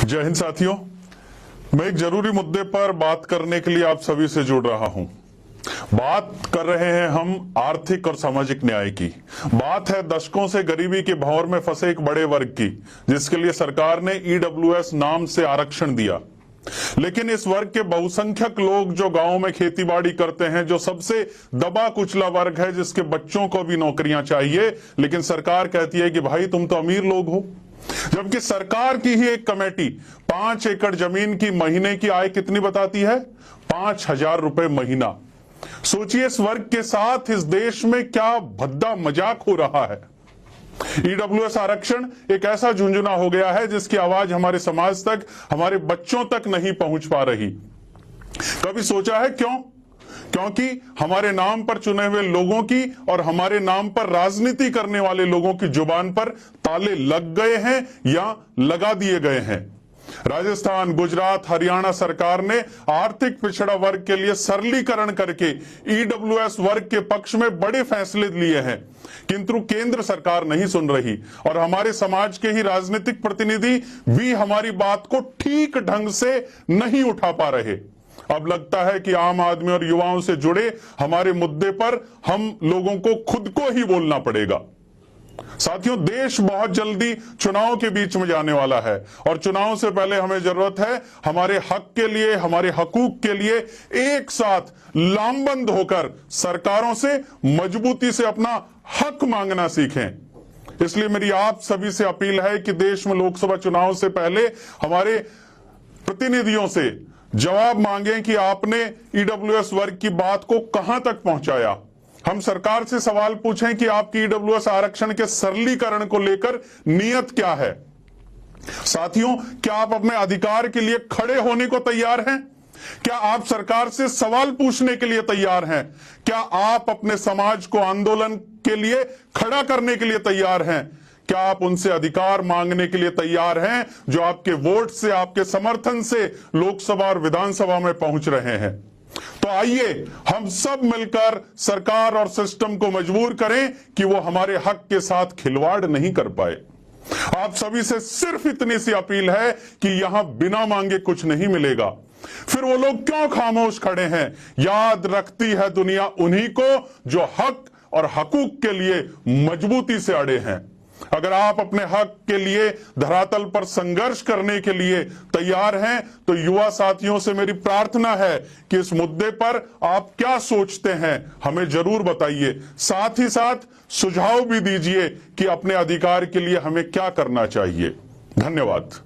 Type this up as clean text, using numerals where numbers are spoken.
जय हिंद साथियों, मैं एक जरूरी मुद्दे पर बात करने के लिए आप सभी से जुड़ रहा हूं। बात कर रहे हैं हम आर्थिक और सामाजिक न्याय की। बात है दशकों से गरीबी के भंवर में फंसे एक बड़े वर्ग की, जिसके लिए सरकार ने ईडब्ल्यूएस नाम से आरक्षण दिया। लेकिन इस वर्ग के बहुसंख्यक लोग जो गांव में खेतीबाड़ी करते हैं, जो सबसे दबा कुचला वर्ग है, जिसके बच्चों को भी नौकरियां चाहिए, लेकिन सरकार कहती है कि भाई तुम तो अमीर लोग हो। जबकि सरकार की ही एक कमेटी 5 एकड़ जमीन की महीने की आय कितनी बताती है? 5,000 रुपए महीना। सोचिए इस वर्ग के साथ इस देश में क्या भद्दा मजाक हो रहा है। ईडब्ल्यूएस आरक्षण एक ऐसा झुंझुना हो गया है जिसकी आवाज हमारे समाज तक, हमारे बच्चों तक नहीं पहुंच पा रही। कभी सोचा है क्यों? क्योंकि हमारे नाम पर चुने हुए लोगों की और हमारे नाम पर राजनीति करने वाले लोगों की जुबान पर ताले लग गए हैं या लगा दिए गए हैं। राजस्थान, गुजरात, हरियाणा सरकार ने आर्थिक पिछड़ा वर्ग के लिए सरलीकरण करके ईडब्ल्यूएस वर्ग के पक्ष में बड़े फैसले लिए हैं, किंतु केंद्र सरकार नहीं सुन रही और हमारे समाज के ही राजनीतिक प्रतिनिधि भी हमारी बात को ठीक ढंग से नहीं उठा पा रहे। अब लगता है कि आम आदमी और युवाओं से जुड़े हमारे मुद्दे पर हम लोगों को खुद को ही बोलना पड़ेगा। साथियों, देश बहुत जल्दी चुनाव के बीच में जाने वाला है और चुनाव से पहले हमें जरूरत है हमारे हक के लिए, हमारे हकूक के लिए एक साथ लामबंद होकर सरकारों से मजबूती से अपना हक मांगना सीखें। इसलिए मेरी आप सभी से अपील है कि देश में लोकसभा चुनाव से पहले हमारे प्रतिनिधियों से जवाब मांगे कि आपने ईडब्ल्यूएस वर्ग की बात को कहां तक पहुंचाया। हम सरकार से सवाल पूछें कि आपकी ईडब्ल्यूएस आरक्षण के सरलीकरण को लेकर नीयत क्या है। साथियों, क्या आप अपने अधिकार के लिए खड़े होने को तैयार हैं? क्या आप सरकार से सवाल पूछने के लिए तैयार हैं? क्या आप अपने समाज को आंदोलन के लिए खड़ा करने के लिए तैयार हैं? क्या आप उनसे अधिकार मांगने के लिए तैयार हैं जो आपके वोट से, आपके समर्थन से लोकसभा और विधानसभा में पहुंच रहे हैं? तो आइए हम सब मिलकर सरकार और सिस्टम को मजबूर करें कि वो हमारे हक के साथ खिलवाड़ नहीं कर पाए। आप सभी से सिर्फ इतनी सी अपील है कि यहां बिना मांगे कुछ नहीं मिलेगा। फिर वो लोग क्यों खामोश खड़े हैं? याद रखती है दुनिया उन्हीं को जो हक और हकूक के लिए मजबूती से अड़े हैं। अगर आप अपने हक के लिए धरातल पर संघर्ष करने के लिए तैयार हैं तो युवा साथियों से मेरी प्रार्थना है कि इस मुद्दे पर आप क्या सोचते हैं हमें जरूर बताइए। साथ ही साथ सुझाव भी दीजिए कि अपने अधिकार के लिए हमें क्या करना चाहिए। धन्यवाद।